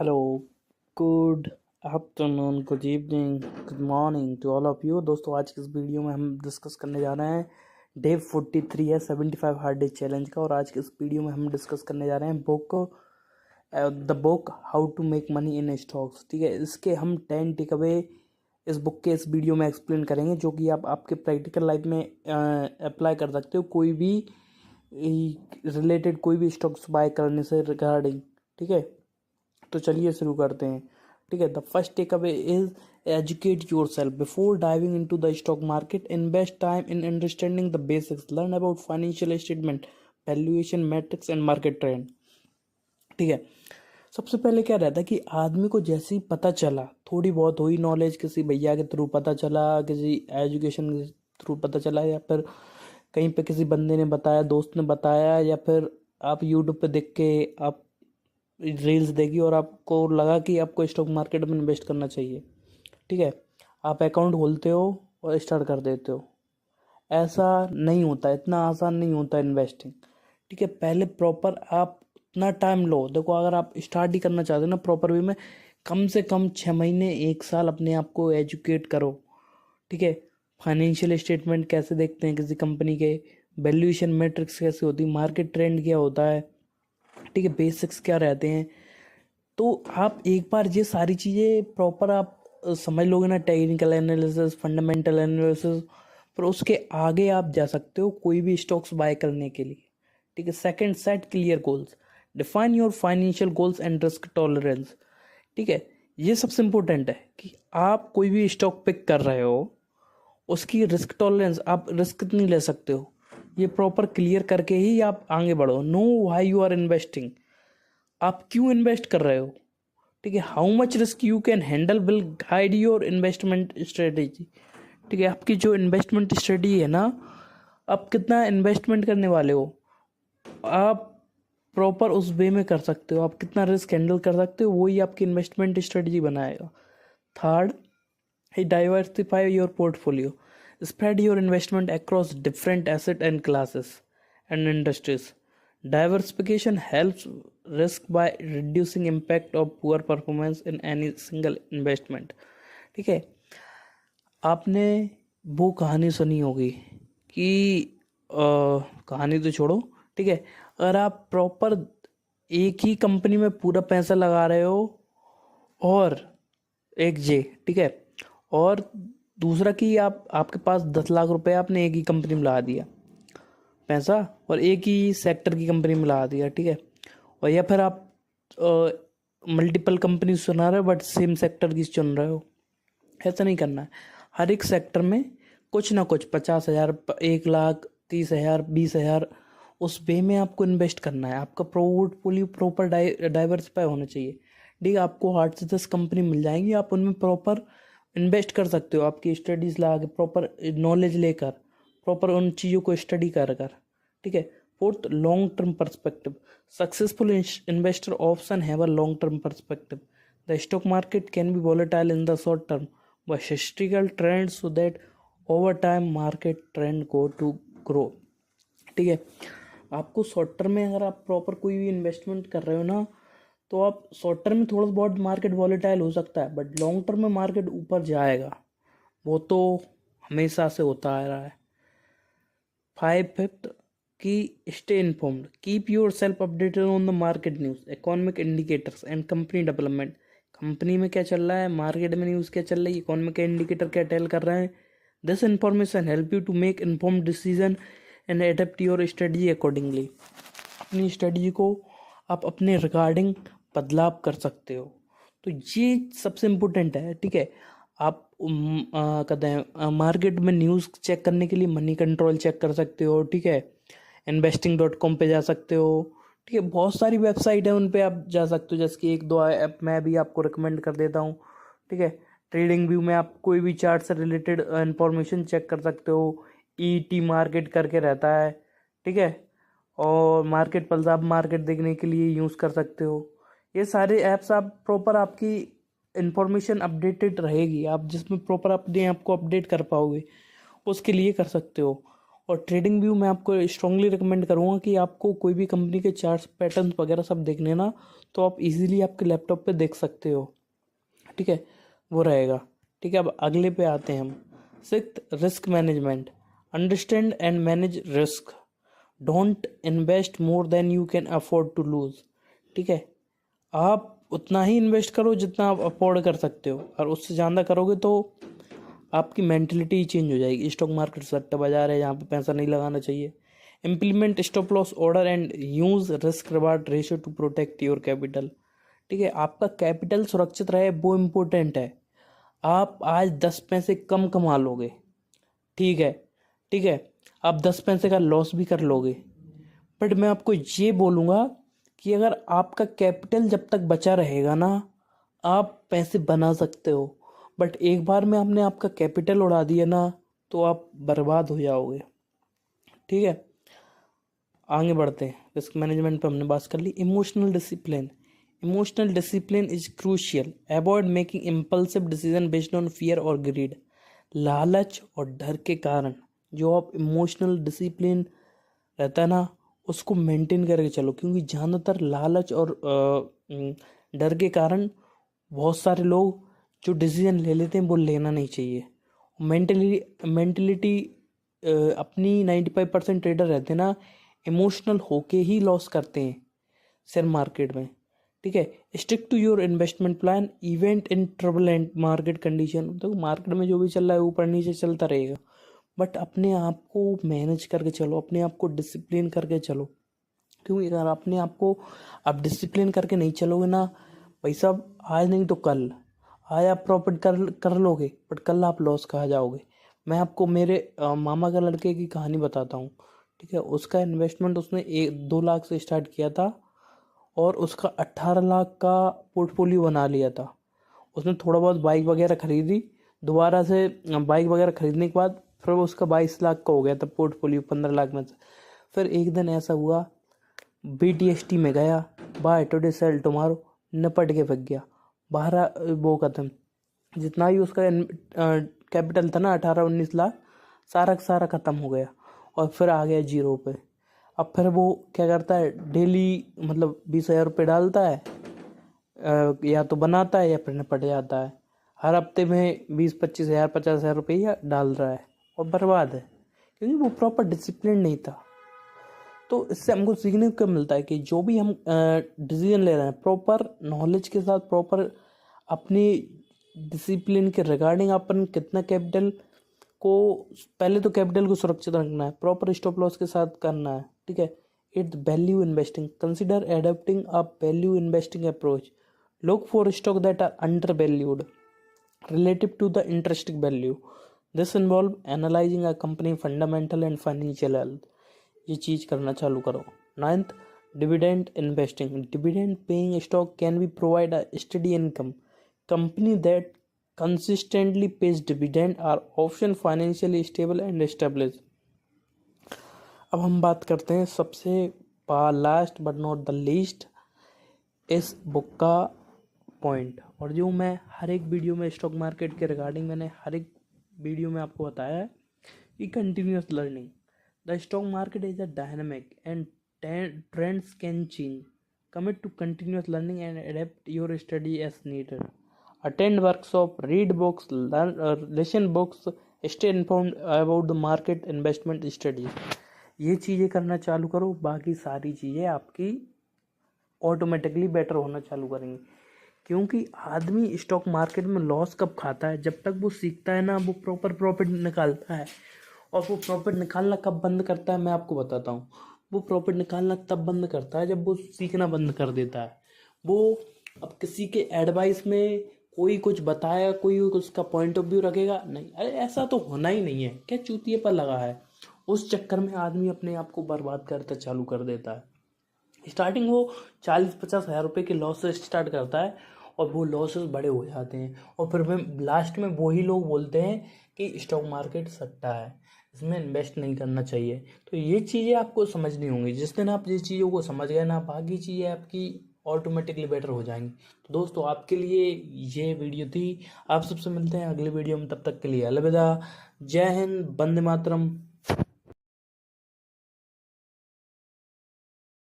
Hello, good afternoon, good evening, good morning to all of you। दोस्तों आज की इस वीडियो में हम डिस्कस करने जा रहे हैं डे 43 है 75 हार्ड डे चैलेंज का। और आज की इस वीडियो में हम डिस्कस करने जा रहे हैं the book how to make money in stocks. ठीक है, इसके हम 10 टेक अवे इस बुक के इस वीडियो में एक्सप्लेन करेंगे, जो कि आप आपके प्रैक्टिकल लाइफ में अप्लाई कर सकते हो कोई भी रिलेटेड कोई भी स्टॉक्स बाय करने से रिगार्डिंग। ठीक है, तो चलिए शुरू करते हैं। ठीक है, the first takeaway is educate yourself before diving into the stock market. Invest time in understanding the basics, learn about financial statement, valuation metrics and market trend. ठीक है, सबसे पहले क्या रहता है कि आदमी को जैसे ही पता चला, थोड़ी बहुत हुई नॉलेज, किसी भैया के थ्रू पता चला, किसी एजुकेशन के थ्रू पता चला, या फिर कहीं पे किसी बंदे ने बताया, दोस्त ने बताया, या फिर आप यूट्यूब पे देख के आप रील्स देखी और आपको लगा कि आपको स्टॉक मार्केट में इन्वेस्ट करना चाहिए। ठीक है, आप अकाउंट खोलते हो और स्टार्ट कर देते हो। ऐसा नहीं होता, इतना आसान नहीं होता इन्वेस्टिंग। ठीक है, पहले प्रॉपर आप इतना टाइम लो। देखो, अगर आप स्टार्ट ही करना चाहते हो ना प्रॉपर वे में, कम से कम 6 महीने 1 साल अपने आप को एजुकेट करो। ठीक है, फाइनेंशियल स्टेटमेंट कैसे देखते हैं किसी कंपनी के, वैल्यूएशन मैट्रिक्स कैसे होती है, मार्केट ट्रेंड क्या होता है, ठीक है, बेसिक्स क्या रहते हैं। तो आप एक बार ये सारी चीज़ें प्रॉपर आप समझ लोगे ना, टेक्निकल एनालिसिस, फंडामेंटल एनालिसिस, पर उसके आगे आप जा सकते हो कोई भी स्टॉक्स बाय करने के लिए। ठीक है, second, set clear goals, define your financial goals and risk tolerance. ठीक है, ये सबसे इम्पोर्टेंट है कि आप कोई भी स्टॉक पिक कर रहे हो, उसकी रिस्क टॉलरेंस, आप रिस्क कितनी ले सकते हो, ये प्रॉपर क्लियर करके ही आप आगे बढ़ो। Know why you are investing, आप क्यों इन्वेस्ट कर रहे हो। ठीक है, how much risk you can handle will guide your investment strategy. ठीक है, आपकी जो इन्वेस्टमेंट स्ट्रेटेजी है ना, आप कितना इन्वेस्टमेंट करने वाले हो, आप प्रॉपर उस वे में कर सकते हो। आप कितना रिस्क हैंडल कर सकते हो, वही आपकी इन्वेस्टमेंट स्ट्रेटेजी बनाएगा। Third, diversify your portfolio, spread your investment across different asset and classes and industries. Diversification helps risk by reducing impact of poor performance in any single investment. ठीक है, आपने वो कहानी सुनी होगी कि कहानी तो छोड़ो। ठीक है, अगर आप प्रॉपर एक ही कंपनी में पूरा पैसा लगा रहे हो, और एक जे, ठीक है, और दूसरा कि आप आपके पास 10 लाख रुपए आपने एक ही कंपनी में लगा दिया पैसा, और एक ही सेक्टर की कंपनी में लगा दिया। ठीक है, और या फिर आप मल्टीपल कंपनी चुना रहे हो बट सेम सेक्टर की चुन रहे हो। ऐसा नहीं करना है, हर एक सेक्टर में कुछ ना कुछ 50,000, 1 लाख, 30,000, 20,000, उस वे में आपको इन्वेस्ट करना है। आपका पोर्टफोलियो प्रॉपर डाइवर्सिफाई होना चाहिए। ठीक है, आपको 8 से 10 कंपनी मिल जाएंगी, आप उनमें प्रॉपर इन्वेस्ट कर सकते हो, आपकी स्टडीज लगा के, प्रॉपर नॉलेज लेकर, प्रॉपर उन चीज़ों को स्टडी कर कर। ठीक है, fourth, long term perspective, successful investor often have a long term perspective. The stock market can be volatile in the short term but historical trend so that over time market trend go to grow. ठीक है, आपको short term में अगर आप proper कोई भी investment कर रहे हो ना, तो आप शॉर्ट टर्म में थोड़ा बहुत मार्केट वॉलेटाइल हो सकता है, बट लॉन्ग टर्म में मार्केट ऊपर जाएगा। वो तो हमेशा से होता आ रहा है। फिफ्थ, कि stay informed, keep your self updated on the market news, economic indicators and company development. Company में क्या चल रहा है, मार्केट में न्यूज़ क्या चल रही है, इकोनॉमिक के इंडिकेटर क्या टेल कर रहे हैं। This information help you to make informed decision and adapt your strategy accordingly. अपनी स्ट्रेटजी को आप अपने रिगार्डिंग बदलाव कर सकते हो। तो ये सबसे इम्पोर्टेंट है। ठीक है, आप कहते हैं मार्केट में न्यूज़ चेक करने के लिए मनी कंट्रोल चेक कर सकते हो। ठीक है, investing.com पे जा सकते हो। ठीक है, बहुत सारी वेबसाइट है, उन पे आप जा सकते हो, जैसे कि 1-2 ऐप मैं भी आपको रिकमेंड कर देता हूँ। ठीक है, ट्रेडिंग व्यू में आप कोई भी चार्ट से रिलेटेड इंफॉर्मेशन चेक कर सकते हो। ईटी मार्केट करके रहता है। ठीक है, और मार्केट पल्स आप मार्केट देखने के लिए यूज़ कर सकते हो। ये सारे ऐप्स आप प्रॉपर आपकी इंफॉर्मेशन अपडेटेड रहेगी, आप जिसमें प्रॉपर अपने आप को अपडेट कर पाओगे, उसके लिए कर सकते हो। और ट्रेडिंग व्यू मैं आपको स्ट्रांगली रिकमेंड करूँगा कि आपको कोई भी कंपनी के चार्ट्स पैटर्न्स वगैरह सब देखने ना, तो आप इजीली आपके लैपटॉप पे देख सकते हो, ठीक है, वो रहेगा। ठीक है, अब अगले पे आते हैं हम। Sixth, risk management. Understand and manage risk. Don't invest more than you can afford to lose. ठीक है, आप उतना ही इन्वेस्ट करो जितना आप अफोर्ड कर सकते हो, और उससे ज़्यादा करोगे तो आपकी मेंटलिटी ही चेंज हो जाएगी। स्टॉक मार्केट सट्टा बाजार है, यहाँ पे पैसा नहीं लगाना चाहिए। Implement stop loss order and use risk reward ratio two protect your capital. ठीक है, आपका कैपिटल सुरक्षित रहे वो इम्पोर्टेंट है। आप आज 10 पैसे कम कमा लोगे, ठीक है, ठीक है, आप 10 पैसे का लॉस भी कर लोगे, बट मैं आपको ये बोलूँगा कि अगर आपका कैपिटल जब तक बचा रहेगा ना, आप पैसे बना सकते हो। बट एक बार में आपने आपका कैपिटल उड़ा दिया ना, तो आप बर्बाद हो जाओगे। ठीक है, आगे बढ़ते हैं। रिस्क मैनेजमेंट पे हमने बात कर ली। Emotional discipline. Emotional discipline is crucial. Avoid making impulsive decision based on fear और ग्रीड। लालच और डर के कारण जो आप इमोशनल डिसिप्लिन रहता है ना, उसको मेंटेन करके चलो, क्योंकि ज़्यादातर लालच और डर के कारण बहुत सारे लोग जो डिसीजन ले लेते हैं वो लेना नहीं चाहिए। मेंटलिटी अपनी 95% ट्रेडर रहते हैं ना, इमोशनल होके ही लॉस करते हैं शेयर मार्केट में। ठीक है, stick to your investment plan even in turbulent market condition. तो मार्केट में जो भी चल रहा है ऊपर नीचे चलता रहेगा, बट अपने आप को मैनेज करके चलो, अपने आप को डिसिप्लिन करके चलो। क्योंकि अगर अपने आप को आप डिसिप्लिन करके नहीं चलोगे ना भाई साहब, आज नहीं तो कल, आज आप प्रॉफिट कर लोगे बट कल आप लॉस खा जाओगे। मैं आपको मेरे मामा का लड़के की कहानी बताता हूँ। ठीक है, उसका इन्वेस्टमेंट उसने 2 लाख से स्टार्ट किया था और उसका 18 लाख का पोर्टफोलियो बना लिया था। उसने थोड़ा बहुत बाइक वगैरह खरीदी, दोबारा से बाइक वगैरह खरीदने के बाद फिर वो उसका 22 लाख का हो गया था पोर्टफोलियो 15 लाख में से। फिर एक दिन ऐसा हुआ, BTST में गया, बाय टुडे सेल टुमारो, निपट के भाग गया। 12 वो खत्म, जितना ही उसका कैपिटल था ना 18-19 लाख, सारा का सारा ख़त्म हो गया और फिर आ गया जीरो पे। अब फिर वो क्या करता है, डेली मतलब 20,000 रुपये डालता है, या तो बनाता है या फिर निपट जाता है। हर हफ्ते में 20-25 हज़ार 50,000 रुपये डाल रहा है और बर्बाद है, क्योंकि वो प्रॉपर डिसिप्लिन नहीं था। तो इससे हमको सीखने को क्या मिलता है कि जो भी हम डिसीजन ले रहे हैं प्रॉपर नॉलेज के साथ, प्रॉपर अपनी डिसिप्लिन के रिगार्डिंग अपन कितना कैपिटल को, पहले तो कैपिटल को सुरक्षित रखना है, प्रॉपर स्टॉप लॉस के साथ करना है। ठीक है, it's value investing. Consider adopting a value investing approach. Look for stock that are undervalued relative to the intrinsic value. This involve analyzing a company fundamental and financial health. ये चीज़ करना चालू करो। 9th, dividend investing. Dividend paying stock can be provide a study income. Company that consistently pays dividend are often financially stable and established. अब हम बात करते हैं सबसे last but not the least इस बुक का पॉइंट, और जो मैं हर एक वीडियो में स्टॉक मार्केट के रिगार्डिंग मैंने हर एक वीडियो में आपको बताया है कि continuous learning. The stock market is a dynamic and trends can change. Commit to continuous learning and adapt your study as needed. Attend workshop, read books, listen books, stay informed about the market, investment study. ये चीज़ें करना चालू करो, बाकी सारी चीज़ें आपकी automatically better होना चालू करेंगी। क्योंकि आदमी स्टॉक मार्केट में लॉस कब खाता है, जब तक वो सीखता है ना, वो प्रॉपर प्रॉफिट निकालता है। और वो प्रॉफिट निकालना कब बंद करता है मैं आपको बताता हूँ। वो प्रॉफिट निकालना तब बंद करता है जब वो सीखना बंद कर देता है। वो अब किसी के एडवाइस में कोई कुछ बताया, कोई उसका पॉइंट ऑफ व्यू रखेगा नहीं, अरे ऐसा तो होना ही नहीं है, क्या चूतिए पर लगा है। उस चक्कर में आदमी अपने आप को बर्बाद करता चालू कर देता है। स्टार्टिंग वो 40-50 हज़ार रुपये के लॉस से स्टार्ट करता है और वो लॉसेस बड़े हो जाते हैं, और फिर लास्ट में वही लोग बोलते हैं कि स्टॉक मार्केट सट्टा है, इसमें इन्वेस्ट नहीं करना चाहिए। तो ये चीज़ें आपको समझनी होंगी। जिस दिन आप ये चीज़ों को समझ गए ना, बाकी चीज़ें आपकी ऑटोमेटिकली बेटर हो जाएंगी। तो दोस्तों, आपके लिए ये वीडियो थी। आप सबसे मिलते हैं अगले वीडियो में, तब तक के लिए अलविदा। जय हिंद, वंदे मातरम।